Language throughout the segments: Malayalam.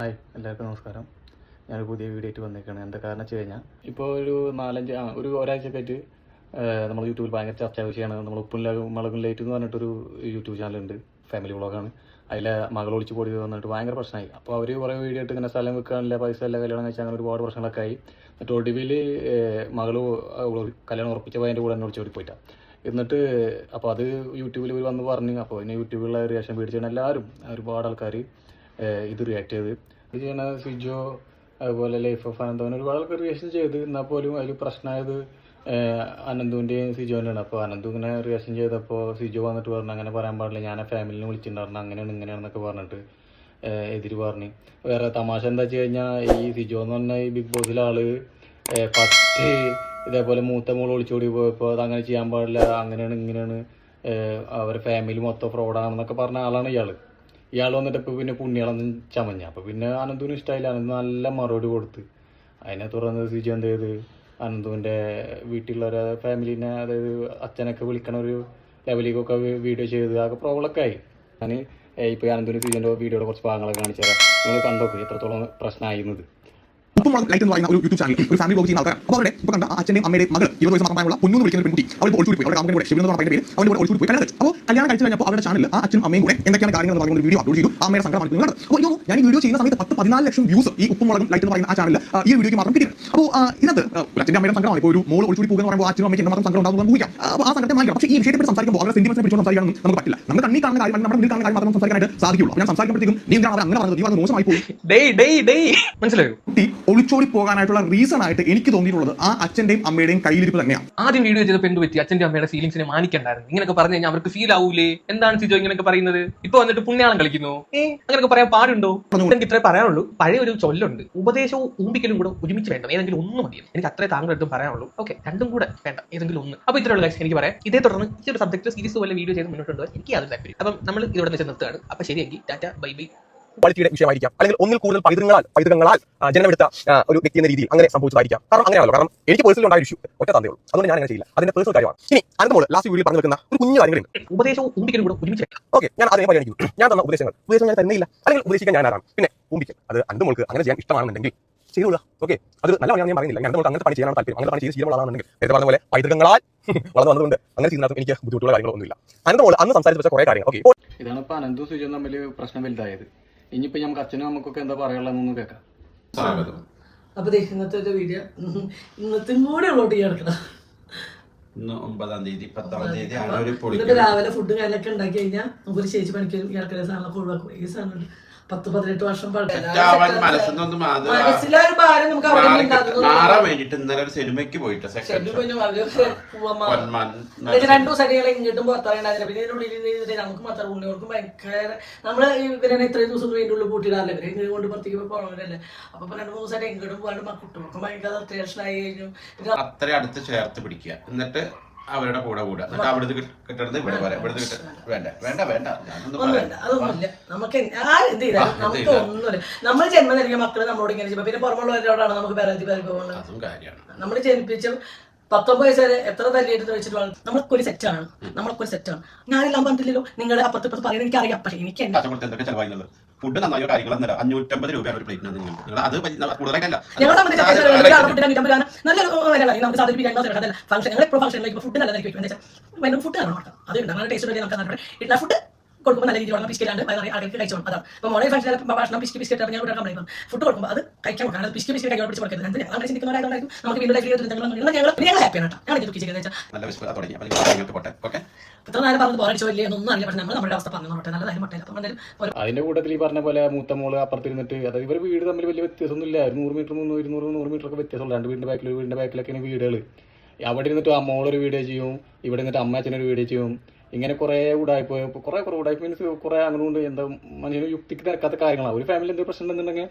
ഹായ്, എല്ലാവർക്കും നമസ്കാരം. ഞാനൊരു പുതിയ വീഡിയോ ആയിട്ട് വന്നേക്കാണ്. എന്താ കാരണം വെച്ച് കഴിഞ്ഞാൽ ഇപ്പോൾ ഒരാഴ്ചയൊക്കെ ആയിട്ട് നമ്മൾ യൂട്യൂബിൽ ഭയങ്കര ചർച്ചാ വിഷയമാണ്. നമ്മൾ ഉപ്പും മുളകും ലേറ്റ് എന്ന് പറഞ്ഞിട്ടൊരു യൂട്യൂബ് ചാനലുണ്ട്, ഫാമിലി വ്ളോഗാണ്. അതിലെ മകൾ ഒളിച്ച് പൊടി വന്നിട്ട് ഭയങ്കര പ്രശ്നമായി. അപ്പോൾ അവർ കുറേ വീഡിയോ ഇട്ട് ഇങ്ങനെ സ്ഥലം വെക്കാനില്ല, പൈസ ഇല്ല, കല്യാണം കഴിച്ചാൽ അങ്ങനെ ഒരുപാട് പ്രശ്നങ്ങളൊക്കെ ആയി. എന്നിട്ട് ഒടുവിൽ മകൾ കല്യാണം ഉറപ്പിച്ച അതിൻ്റെ കൂടെ തന്നെ ഒളിച്ചോടി പോയിട്ടാണ്. എന്നിട്ട് അപ്പോൾ അത് യൂട്യൂബിൽ ഇവർ വന്ന് പറഞ്ഞു. അപ്പോൾ പിന്നെ യൂട്യൂബിലുള്ള റിയാക്ഷൻ വീഡിയോ ചെയ്യണം എല്ലാവരും, ഒരുപാട് ആൾക്കാർ ഇത് റിയാക്ട് ചെയ്ത് ഇത് ചെയ്യണ സിജോ, അതുപോലെ ലൈഫ് ഓഫ് അനന്ത്, അങ്ങനെ ഒരുപാട് ആൾക്കാർ റിയാക്ഷൻ ചെയ്ത്. എന്നാൽ പോലും അതിൽ പ്രശ്നമായത് അനന്തുവിൻ്റെയും സിജോൻ്റെയാണ്. അപ്പോൾ അനന്തു ഇങ്ങനെ റിയാക്ഷൻ ചെയ്തപ്പോൾ സിജോ വന്നിട്ട് പറഞ്ഞു അങ്ങനെ പറയാൻ പാടില്ല, ഞാൻ ആ ഫാമിലിനെ വിളിച്ചിട്ടുണ്ടായിരുന്നു, അങ്ങനെയാണ് ഇങ്ങനെയാണെന്നൊക്കെ പറഞ്ഞിട്ട് എതിര് പറഞ്ഞു. വേറെ തമാശ എന്താ വെച്ച് കഴിഞ്ഞാൽ ഈ സിജോ എന്ന് പറഞ്ഞാൽ ഈ ബിഗ് ബോസിലെ ആള് ഫസ്റ്റ് ഇതേപോലെ മൂത്ത മോൾ ഒളിച്ചോടി പോയപ്പോൾ അതങ്ങനെ ചെയ്യാൻ പാടില്ല, അങ്ങനെയാണ് ഇങ്ങനെയാണ്, അവരുടെ ഫാമിലി മൊത്തം ഫ്രോഡാണെന്നൊക്കെ പറഞ്ഞ ആളാണ് ഇയാൾ വന്നിട്ട് ഇപ്പോൾ പിന്നെ പുണ്യാളൊന്നും ചമഞ്ഞ. അപ്പോൾ പിന്നെ അനന്തുവിന് ഇഷ്ടമായില്ല. അനന്ത് നല്ല മറുപടി കൊടുത്ത് അതിനെ തുടർന്ന് സിജു എന്ത് ചെയ്ത് അനന്തുവിൻ്റെ വീട്ടിലുള്ളവരെ ഫാമിലിനെ, അതായത് അച്ഛനൊക്കെ വിളിക്കണ ഒരു ലെവലിലേക്കൊക്കെ വീഡിയോ ചെയ്ത് ആകെ പ്രോബ്ലമൊക്കെ ആയി. ഞാൻ ഇപ്പോൾ അനന്തുവിൻ്റെ സിജുവിൻ്റെ വീഡിയോയുടെ കുറച്ച് ഭാഗങ്ങളൊക്കെ കാണിച്ചു തരാം. നിങ്ങൾ കണ്ടോക്ക് എത്രത്തോളം പ്രശ്നമായിരുന്നത്. ഉപ്പും ലൈറ്റ് എന്ന് പറയുന്ന ഒരു യൂട്യൂബ് ചാനൽ, ഒരു ഫാമിലി ബ്ലോഗ് ചെയ്യുന്ന ആൾക്കാർ. അപ്പോൾ അവരുടെ ഇപ്പോൾ കണ്ട അച്ഛൻ്റെയും അമ്മയുടെയും മകൾ 20 വയസ്സ് മാത്രമായുള്ള പൊന്നു വിളിക്കുന്ന ഒരു പെൺകുട്ടി അവൾ ഒളിച്ചോടി പോയി. അവരുടെ കാമുകൻ കൂടെ ഷിവിൽ എന്ന് പറഞ്ഞ പേര് അവൻ്റെ കൂടെ ഒളിച്ചോടി പോയി കല്യാണം കഴിച്ചു. അപ്പോൾ കല്യാണം കഴിച്ചു കഴിഞ്ഞപ്പോൾ അവരുടെ ചാനലിൽ ആ അച്ഛനും അമ്മയും കൂടെ എന്തൊക്കെയാണ് കാര്യങ്ങൾ എന്ന് പറയുന്ന ഒരു വീഡിയോ അപ്ലോഡ് ചെയ്തു. അമ്മയുടെ സങ്കടം കാണിക്കുന്നത്. അപ്പോൾ ഞാൻ ഈ വീഡിയോ ചെയ്യുന്ന സമയത്ത് 14 ലക്ഷം വ്യൂസ് ഈ ഉപ്പും മുളകും ലൈറ്റ് എന്ന് പറയുന്ന ആ ചാനലിൽ ഈ വീഡിയോയ്ക്ക് മാത്രം കിട്ടി. അപ്പോൾ ഇതിനകത്ത് അച്ഛൻ്റെ അമ്മയുടെ സങ്കടമാണ്. ഇപ്പോൾ ഒരു മോൾ ഒളിച്ചോടി പോകുക എന്ന് പറയുമ്പോൾ അച്ഛനും അമ്മയ്ക്ക് മാത്രം സങ്കടം ഉണ്ടാകും ഊഹിക്കാം. അപ്പോൾ ആ സങ്കടത്തെ മാനിക്കാം. പക്ഷേ ഈ വിഷയത്തെ പറ്റി സംസാരിക്കുമ്പോൾ അവരുടെ സെന്റിമെന്റ്സിനെ പറ്റി സംസാരിക്കാനൊന്നും നമുക്ക് പറ്റില്ല. നമ്മൾ കണ്ണി കാണുന്ന കാര്യം, നമ്മുടെ മുന്നിൽ കാണുന്ന കാര്യം മാത്രം സംസാരിക്കാനായിട്ട് സാധിക്കുള്ളൂ. അപ്പോൾ ഞാൻ സംസാരിക്കുമ്പോഴത്തേക്കും നീ എന്താണ് അങ്ങനെ പറഞ്ഞത്, നീ അത് മോശമായി പോയി, മനസ്സിലായോ? കുട്ടി ഒളിച്ചോടി പോകാനായിട്ടുള്ള റീസൺ ആയിട്ട് എനിക്ക് തോന്നിയിട്ടുള്ളത് ആ അച്ഛന്റെയും അമ്മയുടെയും കയ്യിലിരിപ്പ് തന്നെയാണ്. ആദ്യം വീഡിയോ ചെയ്തപ്പോൾ എന്ത് പറ്റി? അച്ഛന്റെ അമ്മയുടെ ഫീലിംഗ്സിനെ മാനിക്കണ്ടായിരുന്നു. ഇങ്ങനെയൊക്കെ പറഞ്ഞു കഴിഞ്ഞാൽ അവർക്ക് ഫീൽ ആവൂലേ? എന്താണ് സിജോ ഇങ്ങനെയൊക്കെ പറയുന്നത്? ഇപ്പൊ വന്നിട്ട് പുണ്യാളം കളിക്കുന്നു, അങ്ങനെയൊക്കെ പറയാൻ പാടുണ്ടോ? എനിക്ക് ഇത്രേ പറയാനുള്ളൂ. പഴയ ഒരു ചൊല്ലുണ്ട്, ഉപദേശവും ഊമ്പിക്കലും കൂടെ ഒരുമിച്ച് വേണ്ട, ഏതെങ്കിലും ഒന്ന് മതി. എനിക്ക് അത്രേ താങ്കളുടെ അടുത്തും പറയാനുള്ളൂ. ഓക്കെ, രണ്ടും കൂടെ വേണ്ട, ഏതെങ്കിലും ഒന്ന്. അപ്പൊ ഇത്രയുള്ള കാര്യം എനിക്ക് പറയാം. ഇതേ തുടർന്ന് ഈ ഒരു സബ്ജക്ട് സീരീസ് പോലെ വീഡിയോ ചെയ്ത് മുന്നോട്ട് കൊണ്ടുപോകാൻ എനിക്ക് യാതൊരു താല്പര്യം. അപ്പം നമ്മൾ ഇവിടെ വെച്ച് നിർത്തുകയാണ്. അപ്പൊ ശരിയെങ്കിൽ ടാറ്റ, ബൈ ബൈ. ക്വാളിറ്റിയുടെ വിഷയമായിരിക്കാം, അല്ലെങ്കിൽ ഒന്നിൽ കൂടുതൽ പൈതൃകങ്ങളാൽ ജനനമെടുത്ത ഒരു വ്യക്തി എന്ന രീതിയിൽ അങ്ങനെ സംഭവിച്ചതായിരിക്കാം. കാരണം അങ്ങനെയാണല്ലോ. കാരണം എനിക്ക് പേഴ്സണൽ ഉണ്ടായ ഇഷ്യൂ ഒറ്റ തന്തേ ഉള്ളൂ, അതുകൊണ്ട് ഞാൻ അങ്ങനെ ചെയ്യില്ല. അതിന്റെ പേഴ്സണൽ കാര്യമാണ്. ഇനി അനന്തമോൾ ലാസ്റ്റ് വീഡിയോ പറഞ്ഞു വെക്കുന്ന ഒരു കുഞ്ഞു കാര്യങ്ങളുണ്ട്. ഉപദേശവും ഊമ്പിക്കലും കൂടെ ഒരുമിച്ച് വേണ്ട. ഓക്കെ, ഞാൻ അതിനെ പരിഗണിക്കുന്നു. ഞാൻ തന്ന ഉപദേശങ്ങൾ ഞാൻ തന്നെയില്ല, അല്ലെങ്കിൽ ഉപദേശിക്കാൻ ഞാൻ ആരാണ്? പിന്നെ ഊമ്പിക്കൽ, അത് അനന്തമോൾക്ക് അങ്ങനെ ചെയ്യാൻ ഇഷ്ടമാണെന്നുണ്ടെങ്കിൽ ചെയ്തുള്ള. ഓക്കെ, അത് നല്ല പണിയാണ്, ഞാൻ പറയുന്നില്ല. ഞാൻ അങ്ങനത്തെ പണി ചെയ്യാനാണ് താല്പര്യം. അങ്ങനെ പണി ചെയ്ത് ശീലമുള്ളതാണെന്നുണ്ടെങ്കിൽ നേരത്തെ പറഞ്ഞ പോലെ പൈതൃകങ്ങളാൽ വളർന്നു വന്നതുകൊണ്ട് അങ്ങനെ ചെയ്യുന്നതും എനിക്ക് ബുദ്ധിമുട്ടുള്ള കാര്യങ്ങളൊന്നുമില്ല. അനന്തമോൾ അന്ന് സംസാരിച്ച വെച്ച കുറെ കാര്യങ്ങൾ. ഓക്കെ, ഇതാണ് ഇപ്പോൾ അനന്തും സിജുവും തമ്മിൽ പ്രശ്നം വലുതായത്. ഇനിയിപ്പോൾ നമുക്ക് അച്ഛനും നമുക്കൊക്കെ എന്താ പറയാനുള്ളതെന്നൊന്നും കേൾക്കാം. അപ്പൊ ഇന്നത്തെ ഒരു വീഡിയോ ഇന്നത്തെ കൂടെ ഉള്ളോട്ട് കിടക്കണം. ഇന്ന് 9-ാം തീയതി 10-ാം തീയതി എന്നിട്ട് രാവിലെ ഫുഡ് കാര്യങ്ങളൊക്കെ ഉണ്ടാക്കി കഴിഞ്ഞാൽ നമുക്ക് ചേച്ചി പണിക്ക് ഇറക്കുന്ന സാധനങ്ങളൊക്കെ ഒഴിവാക്കും. ഈ സാധനം 10-18 വർഷം മനസ്സിനൊന്നും മനസ്സിലൊരു ഭാരം നമുക്ക് മാറാൻ വേണ്ടിട്ട് ഇന്നലെ ഒരു സിനിമയ്ക്ക് പോയിട്ട് 2 ദിവസം ഇങ്ങോട്ടും പുറത്തറിയണ്ടായിരുന്നില്ല. പിന്നെ ഇതിനുള്ളിൽ നമുക്ക് മാത്രം ഉണ്ണികൾക്കും ഭയങ്കര നമ്മള് ഇവരെ ഇത്രയും ദിവസം ഇതിന്റെ ഉള്ളിൽ കൂട്ടിയിടാറില്ല. ഇവരെ ഇങ്ങനെ കൊണ്ട് പുറത്തേക്ക് പോകണവരല്ലേ. അപ്പൊ 2-3 ദിവസമായിട്ട് എങ്ങോട്ടും പോകാണ്ട് കുട്ടികൾക്കും ഭയങ്കര ടെൻഷനായി കഴിഞ്ഞു. അത്ര അടുത്ത് ചേർത്ത് പിടിക്കുക, എന്നിട്ട് അവരുടെ കൂടെ കൂടുക, എന്നിട്ട് അവിടുന്ന് കിട്ടുന്നത് ഇവിടെ വരാം. ഇവിടുന്ന് വേണ്ട വേണ്ട വേണ്ട അതൊന്നുമില്ല. നമുക്ക് എന്ത് ചെയ്താലും നമുക്ക് ഒന്നുമില്ല. നമ്മൾ ജന്മം നൽകിയ മക്കള് നമ്മളോട് ഇങ്ങനെ ചെയ്യുമ്പോൾ പിന്നെ പുറമുള്ളവരോടാണ് നമുക്ക് പരാതി പോകുന്നത്. അതും കാര്യമാണ്. നമ്മൾ ജനിപ്പിച്ച 19 വയസ്സ് വരെ എത്ര തല്ലിയെടുത്ത് വെച്ചിട്ട് നമ്മളൊരു സെറ്റാണ്. ഞാനെല്ലാം പറഞ്ഞില്ലല്ലോ. നിങ്ങളുടെ അപ്പുറത്ത് പറയുന്നത് എനിക്കറിയാം. പക്ഷേ എനിക്ക് എന്തൊക്കെ ചെലവായിരുന്നത് ഫുഡ് നന്നായോ കാര്യങ്ങൾ 550 രൂപയാണ് ഒരു പ്ലേറ്റിന്. നിങ്ങൾ അത് കൂടുതലായിട്ടല്ല. ഫുഡ് കൊടുക്കുമ്പോൾ നല്ല രീതിയിൽ പിസ്കറ്റാണ്ട് ആൾക്ക് കഴിച്ചോളും. അതാണ് ഇപ്പോൾ മോളെ ഭക്ഷണം ബിസ്ക്കറ്റ് ഞാൻ ഇവിടെ ഫുഡ് കൊടുക്കുമ്പോൾ അത് കഴിക്കാൻ കൊടുക്കണം. ബിസ്ക്കറ്റ് കഴിക്കാൻ പിടിച്ച് കൊടുക്കുന്നത് ഞങ്ങൾ ചിന്തിക്കുന്നവരായതുകൊണ്ടായിരിക്കും നമുക്ക് വീണ്ടും ഞങ്ങൾ ഹാപ്പിയാണ്. ഞാൻ ദുഃഖിച്ചു ഇത്ര നേരം പറഞ്ഞത് ബോറടിച്ചോ ഇല്ലേ ഒന്നും അറിയില്ല. പക്ഷേ നമ്മൾ നമ്മുടെ അവസ്ഥ പറഞ്ഞു നോട്ടെ, നല്ല കാര്യം മട്ടേ. അപ്പം അതിന്റെ കൂട്ടത്തിൽ ഈ പറഞ്ഞ പോലെ മൂത്ത മോള് അപ്പുറത്തിരുന്നിട്ട്, അതായത് ഇവർ വീട് തമ്മിൽ വലിയ വ്യത്യാസമൊന്നുമില്ല. 100 മീറ്റർ 200 മീറ്റർ ഒക്കെ വ്യത്യാസമുള്ള 2 വീടിന്റെ ബാക്കിലൊക്കെയാണ് വീടുകൾ. അവിടെ ഇരുന്നിട്ട് ആ മോളൊരു വീഡിയോ ചെയ്യും, ഇവിടെ നിന്നിട്ട് അമ്മ അച്ഛനൊരു വീഡിയോ ചെയ്യും. ഇങ്ങനെ കുറേ ഉടായ്പ മീൻസ് കുറേ അങ്ങോട്ട് എന്താ മനുഷ്യന് യുക്തിക്ക് നിരക്കാത്ത കാര്യങ്ങളാണ്. ഒരു ഫാമിലി എന്തെങ്കിലും പ്രശ്നം ഉണ്ടെന്നുണ്ടെങ്കിൽ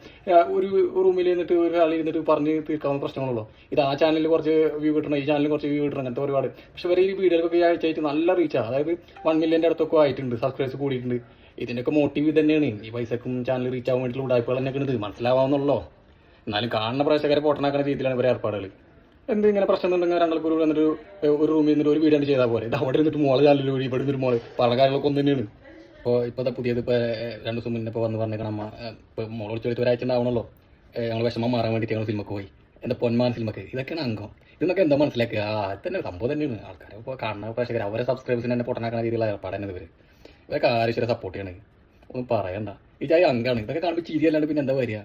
ഒരു റൂമിൽ ഇരുന്നിട്ട് ഒരാൾ ഇരുന്നിട്ട് പറഞ്ഞ് തീർക്കാവുന്ന പ്രശ്നങ്ങളുള്ളൂ. ഇത് ആ ചാനലിൽ കുറച്ച് വ്യൂ കിട്ടണം, ഈ ചാനലിൽ കുറച്ച് വ്യൂ കിട്ടണം, അങ്ങനത്തെ ഒരുപാട്. പക്ഷെ വരെ ഈ വീഡിയോകൾക്ക് ഈ ആഴ്ചയായിട്ട് നല്ല റീച്ചാണ്. അതായത് 1 മില്യൻ്റെ അടുത്തൊക്കെ ആയിട്ടുണ്ട്, സബ്സ്ക്രൈബേഴ്സ് കൂടിയിട്ടുണ്ട്. ഇതിൻ്റെയൊക്കെ മോട്ടീവ് തന്നെയാണ് ഈ പൈസക്കും ചാനൽ റീച്ച് ആവാൻ വേണ്ടിയിട്ടുള്ള ഉടായ്പകൾ തന്നെയൊക്കെ ഉണ്ട്. മനസ്സിലാവാവുന്നുള്ളൂ. എന്നാലും കാണുന്ന പ്രേക്ഷകരെ പൊട്ടനാക്കുന്ന രീതിയിലാണ് ഇവരെ ഏർപ്പാടുകൾ. എന്ത് ഇങ്ങനെ പ്രശ്നം ഉണ്ടെങ്കിൽ ഞങ്ങൾക്ക് ഒരു റൂമിൽ നിന്നിട്ട് ഒരു വീഡിയോ ചെയ്താൽ പോലെ. ഇത് അവിടെ ഇരുന്നിട്ട് മോള് ചാനലിൽ വഴി ഇവിടെ നിന്നൊരു മോള് പല കാര്യങ്ങളൊക്കെ ഒന്ന് തന്നെയാണ്. ഇപ്പോൾ പുതിയത് ഇപ്പോൾ 2 ദിവസം മുന്നേ ഇപ്പോൾ വന്ന് പറഞ്ഞേക്കണം അമ്മ ഇപ്പോൾ മോൾ വിളിച്ചു ഒരാഴ്ച ഉണ്ടാവണമല്ലോ ഞങ്ങൾ വിഷമം മാറാൻ വേണ്ടിയിട്ട് ഞങ്ങൾ സിനിമക്ക് പോയി എന്താ പൊന്മാൻ സിനിമക്ക് ഇതൊക്കെയാണ് അംഗം ഇതൊക്കെ എന്താ മനസ്സിലാക്കുക തന്നെ സംഭവം തന്നെയാണ് ആൾക്കാർ ഇപ്പോൾ കാണുന്ന പ്രേക്ഷകർ അവരെ സബ്സ്ക്രൈബേഴ്സിന് തന്നെ പൊട്ടനാക്കുന്ന രീതിയിലുള്ള ഏർപ്പാടാണ് ഇവരൊക്കെ ആവശ്യം സപ്പോർട്ട് ചെയ്യണേ ഒന്നും പറയണ്ട ഈ ചായ അംഗമാണ് ഇതൊക്കെ കാണുമ്പോൾ ചിരി അല്ലാണ്ട് പിന്നെ എന്താ വരിക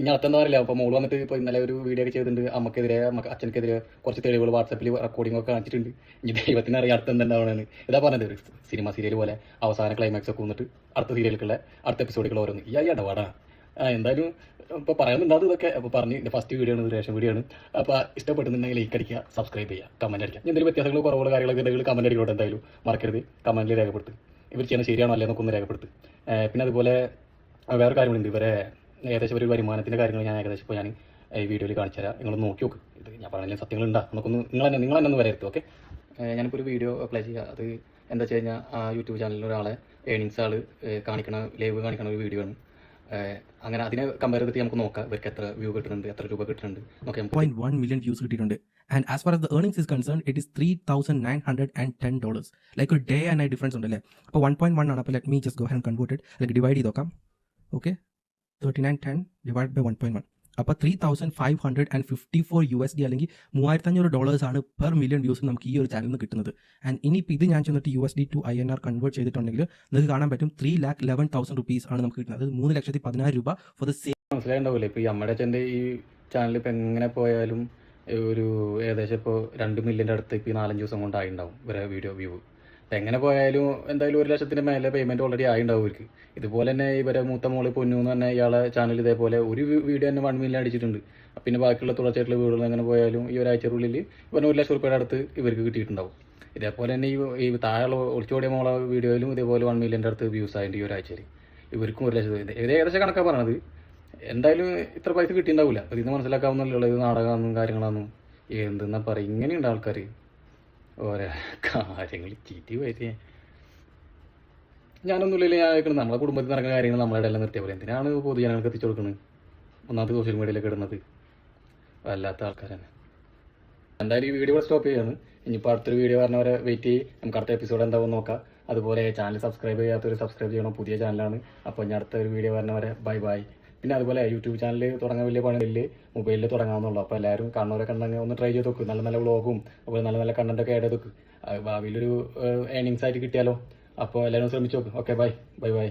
ഞാൻ അത്തെന്താ പറയില്ല അപ്പോൾ മോള് വന്നിട്ട് ഇപ്പോൾ ഇന്നലെ ഒരു വീഡിയോ ഒക്കെ ചെയ്തിട്ടുണ്ട് അമ്മക്കെതിരെ അച്ഛനക്കെതിരെ കുറച്ച് തെളിവുകൾ വാട്സപ്പിൽ റെക്കോർഡിംഗ് ഒക്കെ കാണിച്ചിട്ടുണ്ട് ഇനി ദൈവത്തിന് അറിയാം അടുത്ത് എന്തുണ്ടാവണമെന്ന് ഇതാ പറഞ്ഞത് ഒരു സിനിമ സീരിയൽ പോലെ അവസാന ക്ലൈമാക്സ് ഒക്കെ വന്നിട്ട് അടുത്ത സീരിയലുകളുടെ അടുത്ത എപ്പിസോഡുകൾ ഓരോന്ന് ഈ ഇടപാടാ എന്തായാലും ഇപ്പോൾ പറയുന്നുണ്ടാവും ഇതൊക്കെ അപ്പോൾ പറഞ്ഞ് എൻ്റെ ഫസ്റ്റ് വീഡിയോ ആണ് റേഷൻ വീഡിയോ ആണ് അപ്പോൾ ഇഷ്ടപ്പെടുന്നുണ്ടെങ്കിൽ ലൈക്ക് അടിക്കുക സബ്സ്ക്രൈബ് ചെയ്യുക കമൻറ്റ് അടിക്കുക എന്തെങ്കിലും വ്യത്യാസങ്ങൾ കുറവുള്ള കാര്യങ്ങളൊക്കെ ഉണ്ടെങ്കിൽ കമൻറ്റ് അടിക്കോട്ടെ എന്തായാലും മറക്കരുത് കമൻറ്റിൽ രേഖപ്പെടുത്തും ഇവർ ചെയ്യുന്നത് ശരിയാണോ അല്ലേ എന്നൊക്കെ ഒന്ന് രേഖപ്പെടുത്തും പിന്നെ അതുപോലെ വേറെ കാര്യങ്ങളുണ്ട് ഇവരെ ഏകദേശം ഒരു വരുമാനത്തിൻ്റെ കാര്യങ്ങൾ ഞാൻ ഏകദേശം ഇപ്പോൾ ഞാൻ ഈ വീഡിയോയിൽ കാണിച്ചു തരാം നിങ്ങൾ നോക്കി നോക്ക് ഇത് ഞാൻ പറഞ്ഞാലും സത്യങ്ങളുണ്ടാ നമുക്കൊന്ന് നിങ്ങൾ തന്നെ ഒന്ന് വരരുത് ഓക്കെ ഞാനിപ്പോൾ ഒരു വീഡിയോ അപ്ലൈ ചെയ്യുക അത് എന്താ വെച്ച് കഴിഞ്ഞാൽ ആ യൂട്യൂബ് ചാനലിൽ ഒരാളെ ഏണിങ്സ് ആൾ കാണിക്കണ ലൈവ് കാണിക്കണ ഒരു വീഡിയോ ആണ് അങ്ങനെ അതിനെ കമ്പയർ ചെയ്തിട്ട് നമുക്ക് നോക്കാം ഇവർക്ക് എത്ര വ്യൂ കിട്ടുന്നുണ്ട് എത്ര രൂപ കിട്ടുന്നുണ്ട് നോക്കാം 0.1 million views കിട്ടിയിട്ടുണ്ട്. And as far as the earnings is concerned, it is $3,910. Like a day and night difference ഉണ്ടല്ലേ. അപ്പോൾ 1.1 ആണ്. അപ്പോൾ let me just go ahead and convert it. like divide ചെയ്ത് നോക്കാം. Okay, 3910 divided by 1.1. അപ്പോൾ $3,554 അല്ലെങ്കിൽ $3,500 ആണ് പെർ മില്യൺ വ്യൂസ് നമുക്ക് ഈ ഒരു ചാനലിൽ നിന്ന് കിട്ടുന്നത്. ആൻഡ് ഇനിയിപ്പോൾ ഇത് ഞാൻ ചെന്നിട്ട് USD to INR കൺവേർട്ട് ചെയ്തിട്ടുണ്ടെങ്കിൽ നിങ്ങൾക്ക് കാണാൻ പറ്റും 3,11,000 rupees ആണ് നമുക്ക് കിട്ടുന്നത്. അത് 3,10,000 രൂപ ഫോർ ദ സെയിം. മനസ്സിലായിട്ടുണ്ടാവില്ലേ ഇപ്പോൾ ഈ അമ്മയുടെ അച്ഛൻ്റെ ഈ ചാനൽ ഇപ്പോൾ എങ്ങനെ പോയാലും ഒരു ഏകദേശം ഇപ്പോൾ 2 മില്യൻ്റെ അടുത്ത് ഇപ്പോൾ ഈ 4-5 ദിവസം കൊണ്ട് ആയിട്ടുണ്ടാവും ഇവരെ വീഡിയോ വ്യൂ. എങ്ങനെ പോയാലും എന്തായാലും 1 ലക്ഷത്തിന് മേലെ പേയ്മെൻറ്റ് ഓൾറെഡി ആയിട്ടുണ്ടാവും ഇവർക്ക്. ഇതുപോലെ തന്നെ ഇവരെ മൂത്ത മോള് പൊന്നു എന്ന് തന്നെ ഇയാളെ ചാനൽ ഇതേപോലെ ഒരു വീഡിയോ തന്നെ 1 മില്യൺ അടിച്ചിട്ടുണ്ട്. പിന്നെ ബാക്കിയുള്ള തുടർച്ചയായിട്ടുള്ള വീടുകൾ എങ്ങനെ പോയാലും ഈ ഒരാഴ്ചക്കുള്ളിൽ ഇവന് 1 ലക്ഷം രൂപയുടെ അടുത്ത് ഇവർക്ക് കിട്ടിയിട്ടുണ്ടാവും. ഇതേപോലെ തന്നെ ഈ താഴെയുള്ള ഒളിച്ചോടിയ മോളെ വീഡിയോയിലും ഇതേപോലെ 1 മില്യൻ്റെ അടുത്ത് വ്യൂസ് ആയിട്ട് ഈ ഒരാഴ്ചയിൽ ഇവർക്കും 1 ലക്ഷം. ഇത് ഏകദേശം കണക്കാണ് പറയണത്. എന്തായാലും ഇത്ര പൈസ കിട്ടിയിട്ടുണ്ടാവില്ല. ഇതിൽ നിന്ന് മനസ്സിലാക്കാവുന്നല്ലോ ഇത് നാടകമാണെന്നും കാര്യങ്ങളാണെന്നും എന്തെന്നാ പറയും. ഇങ്ങനെയുണ്ട് ആൾക്കാർ ഓരോ കാര്യങ്ങൾ ചീറ്റി പോയിട്ട് ഞാനൊന്നുമില്ല. ഞാൻ കേൾക്കുന്നത് നമ്മളെ കുടുംബത്തിൽ നടക്കുന്ന കാര്യങ്ങൾ നമ്മളെ എല്ലാം നിർത്തിയ പോലെ എന്തിനാണ് പൊതുജനങ്ങൾക്ക് എത്തിച്ചു കൊടുക്കുന്നത്. ഒന്നാമത് സോഷ്യൽ മീഡിയയിലേക്ക് ഇടുന്നത് വല്ലാത്ത ആൾക്കാരാണ്. എന്തായാലും ഈ വീഡിയോ സ്റ്റോപ്പ് ചെയ്യാണ്. ഇനിയിപ്പോൾ അടുത്തൊരു വീഡിയോ പറഞ്ഞവരെ വെയിറ്റ് ചെയ്യും. നമുക്ക് അടുത്ത എപ്പിസോഡ് എന്താവും നോക്കാം. അതുപോലെ ചാനൽ സബ്സ്ക്രൈബ് ചെയ്യാത്തൊരു സബ്സ്ക്രൈബ് ചെയ്യണം. പുതിയ ചാനലാണ്. അപ്പോൾ ഞാൻ അടുത്തൊരു വീഡിയോ പറഞ്ഞവരെ ബൈ ബൈ. പിന്നെ അതുപോലെ യൂട്യൂബ് ചാനൽ തുടങ്ങാൻ വലിയ പണിയില്ല, മൊബൈലിൽ തുടങ്ങാമെന്നുള്ളൂ. അപ്പോൾ എല്ലാവരും കാണുന്നവരൊക്കെ ഉണ്ടെങ്കിൽ ഒന്ന് ട്രൈ ചെയ്ത് നോക്കും. നല്ല നല്ല വ്ളോഗും അതുപോലെ നല്ല നല്ല കണ്ടൻറ്റൊക്കെ ആഡ് ചെയ്ത് നോക്കും. ഭാവിയിലൊരു ഏണിങ്സ് ആയിട്ട് കിട്ടിയാലോ. അപ്പോൾ എല്ലാവരും ശ്രമിച്ചു നോക്കും. Okay bye bye bye.